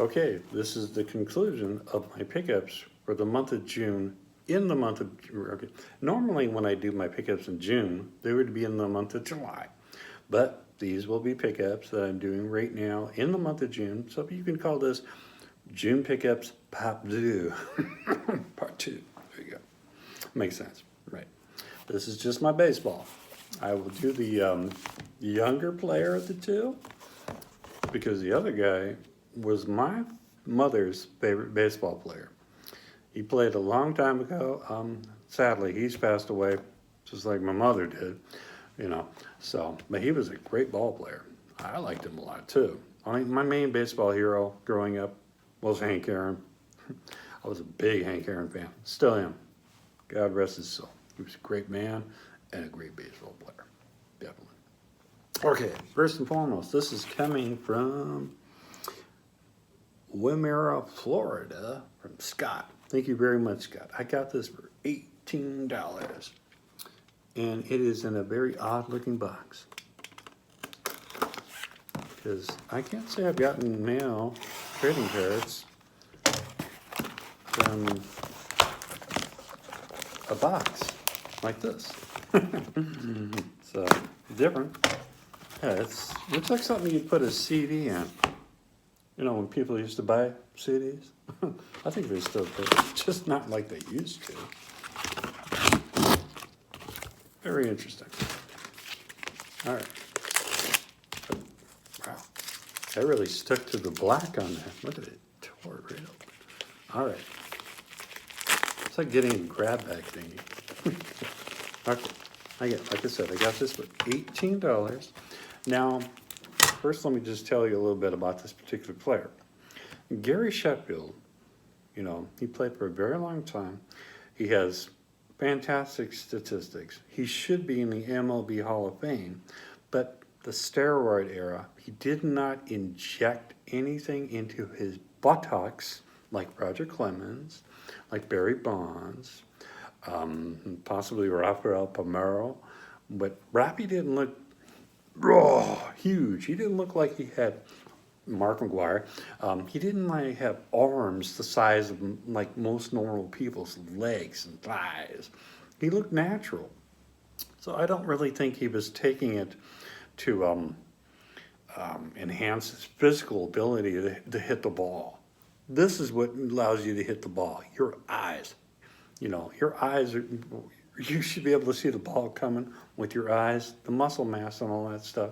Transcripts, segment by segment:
Okay, this is the conclusion of my pickups for the month of June. In the month of June, okay. Normally when I do my pickups in June, they would be in the month of July. But these will be pickups that I'm doing right now in the month of June. So you can call this June pickups part 2. Part 2. There you go. Makes sense, right? This is just my baseball. I will do the younger player of the two because the other guy was my mother's favorite baseball player. He played a long time ago. Sadly, he's passed away, just like my mother did, you know. So, but he was a great ball player. I liked him a lot too. My main baseball hero growing up was Hank Aaron. I was a big Hank Aaron fan. Still am. God rest his soul. He was a great man and a great baseball player. Definitely. Okay, first and foremost, this is coming from Wimmera, Florida, from Scott. Thank you very much, Scott. I got this for $18. And it is in a very odd looking box. Because I can't say I've gotten mail trading cards from a box like this. So, different. Yeah, it looks like something you'd put a CD in. You know, when people used to buy CDs? I think they still do, just not like they used to. Very interesting. All right. Wow. That really stuck to the black on that. Look at it. Tore it right open. All right. It's like getting a grab bag thingy. Okay. Like I said, I got this for $18. Now, first let me just tell you a little bit about this particular player. Gary Sheffield, you know, he played for a very long time. He has fantastic statistics. He should be in the MLB Hall of Fame, but the steroid era, he did not inject anything into his buttocks like Roger Clemens, like Barry Bonds, possibly Rafael Palmeiro, but Rappy didn't look huge. He didn't look like he had Mark McGuire. He didn't like have arms the size of like most normal people's legs and thighs. He looked natural. So I don't really think he was taking it to enhance his physical ability to hit the ball. This is what allows you to hit the ball. Your eyes. You know, your eyes are, you should be able to see the ball coming with your eyes, the muscle mass and all that stuff.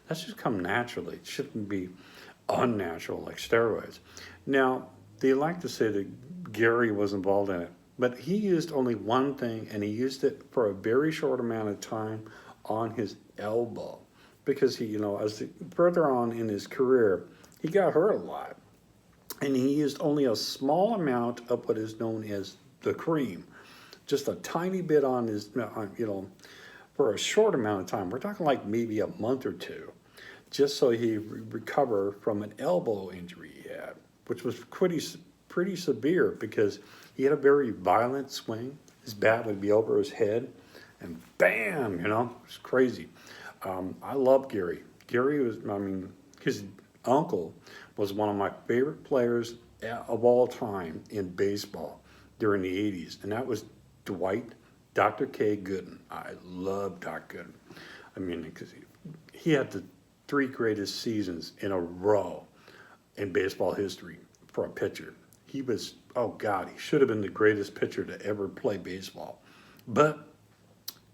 That's just come naturally. It shouldn't be unnatural like steroids. Now, they like to say that Gary was involved in it, but he used only one thing, and he used it for a very short amount of time on his elbow, because he, you know, further on in his career, he got hurt a lot, and he used only a small amount of what is known as the cream, just a tiny bit on his, you know, for a short amount of time. We're talking like maybe a month or two, just so he recover from an elbow injury he had, which was pretty severe because he had a very violent swing. His bat would be over his head, and bam, you know, it's crazy. I love Gary. Gary was, I mean, his uncle was one of my favorite players of all time in baseball during the 80s, and that was Dwight Dr. K. Gooden. I love Doc Gooden. I mean, because he had the 3 greatest seasons in a row in baseball history for a pitcher. He was, oh God, he should have been the greatest pitcher to ever play baseball. But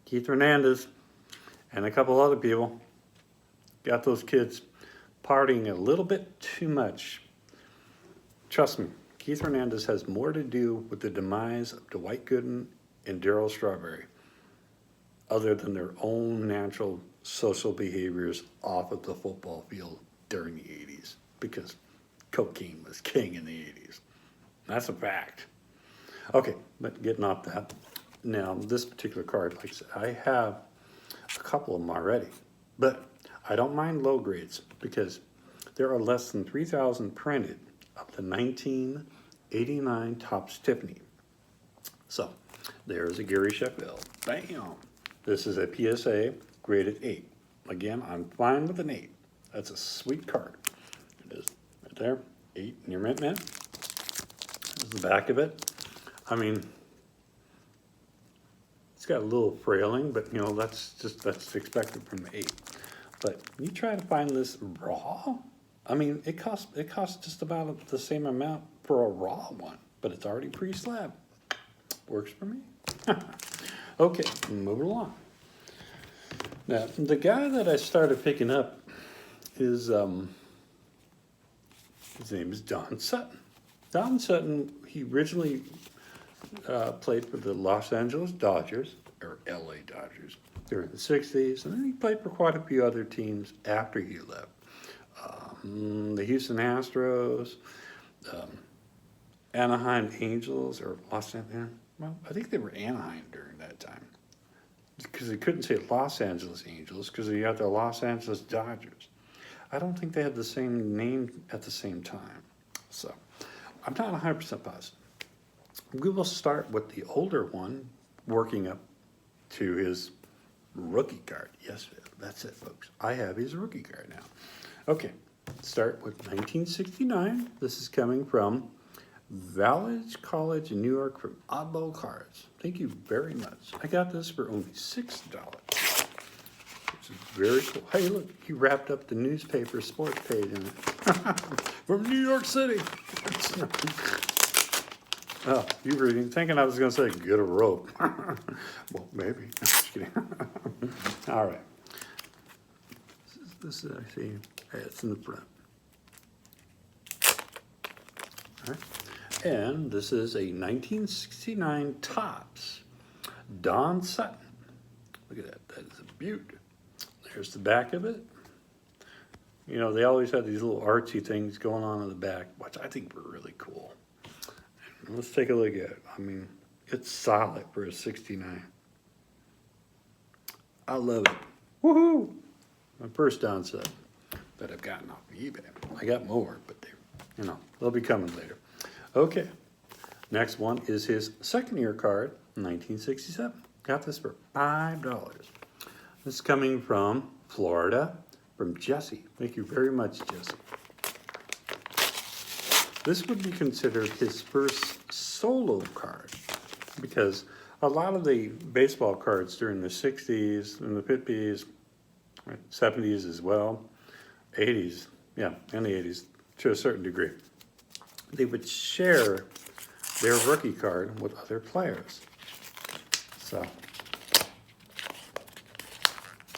Keith Hernandez and a couple other people got those kids partying a little bit too much. Trust me, Keith Hernandez has more to do with the demise of Dwight Gooden and Darryl Strawberry, other than their own natural social behaviors off of the football field during the 80s, because cocaine was king in the 80s. That's a fact. Okay, but getting off that. Now, this particular card, like I said, I have a couple of them already, but I don't mind low grades because there are less than 3,000 printed of the 1989 Topps Tiffany. So, there's a Gary Sheffield. Bam! This is a PSA graded 8. Again, I'm fine with an 8. That's a sweet card. It is right there. 8 in your mint mint. This is the back of it. I mean, it's got a little frailing, but you know, that's expected from the 8. But you try to find this raw. I mean, it costs just about the same amount for a raw one, but it's already pre-slab. Works for me. Okay, moving along. Now, the guy that I started picking up is his name is Don Sutton. Don Sutton, he originally played for the Los Angeles Dodgers, or LA Dodgers, during the 60s, and then he played for quite a few other teams after he left. The Houston Astros, Anaheim Angels, or Los Angeles, well, I think they were Anaheim during that time. Because they couldn't say Los Angeles Angels, because you had the Los Angeles Dodgers. I don't think they had the same name at the same time. So, I'm not 100% positive. We will start with the older one, working up to his rookie card. Yes, that's it, folks. I have his rookie card now. Okay, start with 1969. This is coming from Valley College in New York from Oddball Cards. Thank you very much. I got this for only $6. Which is very cool. Hey, look, he wrapped up the newspaper sports page in it. From New York City. Oh, you were thinking I was going to say, get a rope. Well, maybe. Just kidding. All right. This is, I see, it's in the front. All right. And this is a 1969 Topps Don Sutton. Look at that. That is a beaut. There's the back of it. You know, they always had these little artsy things going on in the back, which I think were really cool. And let's take a look at it. I mean, it's solid for a 69. I love it. Woohoo! My first Don Sutton that I've gotten off of eBay. I got more, but they'll be coming later. Okay, next one is his second year card, 1967. Got this for $5. This is coming from Florida, from Jesse. Thank you very much, Jesse. This would be considered his first solo card because a lot of the baseball cards during the 60s and the 50s, 70s as well, 80s, yeah, and the 80s to a certain degree, they would share their rookie card with other players. So,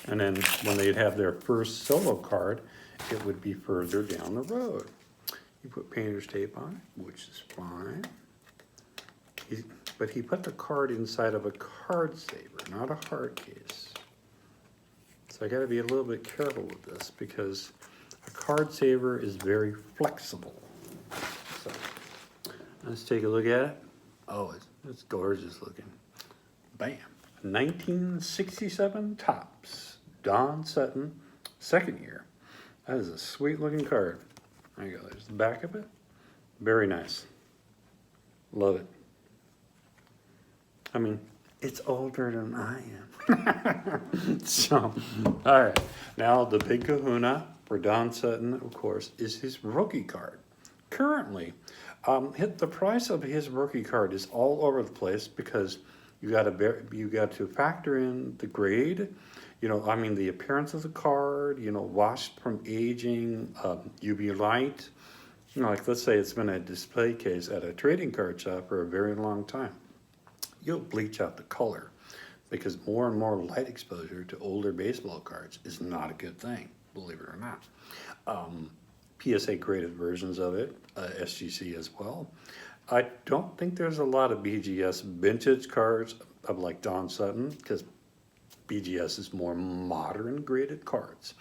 and then when they'd have their first solo card, it would be further down the road. You put painter's tape on it, which is fine. But he put the card inside of a card saver, not a hard case. So I got to be a little bit careful with this because a card saver is very flexible. So let's take a look at it. Oh, it's gorgeous looking. Bam. 1967 Topps Don Sutton, second year. That is a sweet looking card. There you go. There's the back of it. Very nice. Love it. I mean, it's older than I am. So, all right. Now, the big kahuna for Don Sutton, of course, is his rookie card. Currently, the price of his rookie card is all over the place because you got to factor in the grade, the appearance of the card, washed from aging, UV light. Like let's say it's been a display case at a trading card shop for a very long time. You'll bleach out the color because more and more light exposure to older baseball cards is not a good thing, believe it or not. PSA graded versions of it, SGC as well. I don't think there's a lot of BGS vintage cards of like Don Sutton because BGS is more modern graded cards.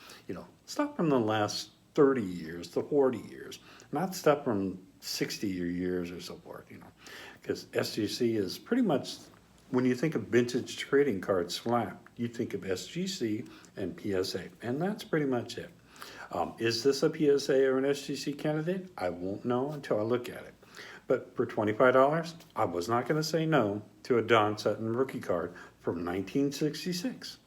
Stuff from the last 30 years to 40 years, not stuff from 60 years or so forth, because SGC is pretty much, when you think of vintage trading cards flat, you think of SGC and PSA, and that's pretty much it. Is this a PSA or an SGC candidate? I won't know until I look at it. But for $25, I was not going to say no to a Don Sutton rookie card from 1966.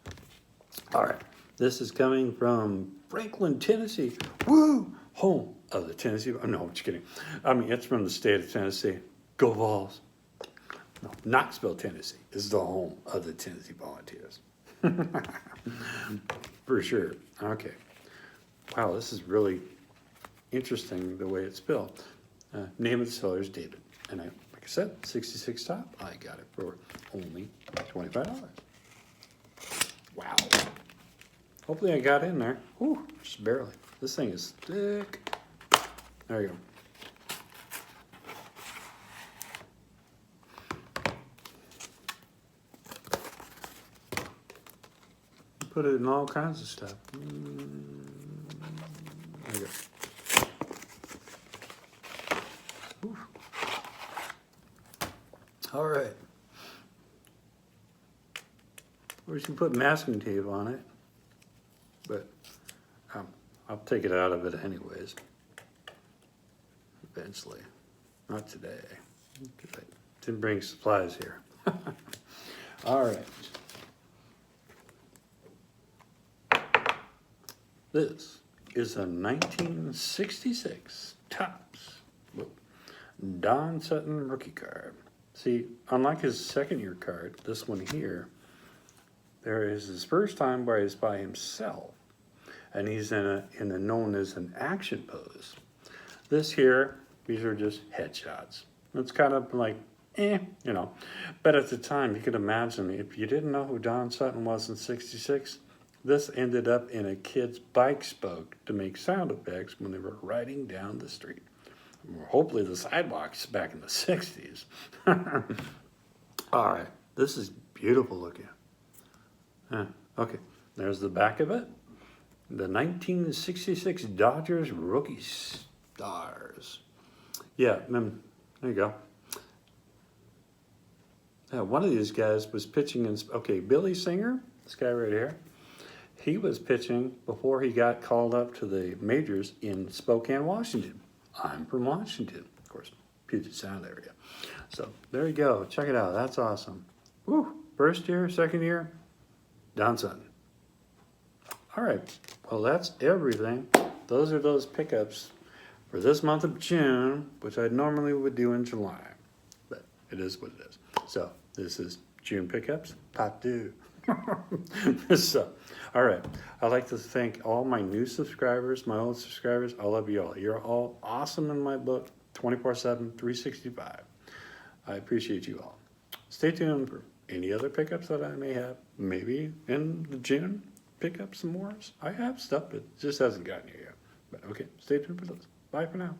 All right, this is coming from Franklin, Tennessee. Woo! home of the Tennessee. No, I'm just kidding. I mean, it's from the state of Tennessee. Go Vols. No, Knoxville, Tennessee is the home of the Tennessee Volunteers. For sure. Okay. Wow, this is really interesting the way it's spelled. Name of the seller is David. And like I said, 66 top. I got it for only $25. Wow. Hopefully I got in there. Whew, just barely. This thing is thick. There you go. Put it in all kinds of stuff. There you go. Whew. All right. Or you can put masking tape on it, but I'll take it out of it anyways. Eventually. Not today. I didn't bring supplies here. All right. This is a 1966 Topps Don Sutton rookie card. See, unlike his second year card, this one here, there is his first time where he's by himself, and he's in a known as an action pose. This here, these are just headshots. It's kind of like, you know. But at the time, you could imagine if you didn't know who Don Sutton was in '66. This ended up in a kid's bike spoke to make sound effects when they were riding down the street. Hopefully the sidewalks back in the 60s. All right, this is beautiful looking. Okay, there's the back of it. The 1966 Dodgers rookie stars. Yeah, there you go. One of these guys was pitching in, okay, Billy Singer, this guy right here. He was pitching before he got called up to the majors in Spokane, Washington. I'm from Washington, of course, Puget Sound area. So there you go. Check it out. That's awesome. Woo. First year, second year, Don Sutton. All right. Well, that's everything. Those are those pickups for this month of June, which I normally would do in July. But it is what it is. So this is June pickups, part 2. So, all right. I'd like to thank all my new subscribers, my old subscribers. I love you all. You're all awesome in my book, 24/7, 365. I appreciate you all. Stay tuned for any other pickups that I may have. Maybe in the June, pick up some more. I have stuff, but it just hasn't gotten here yet. But okay, stay tuned for those. Bye for now.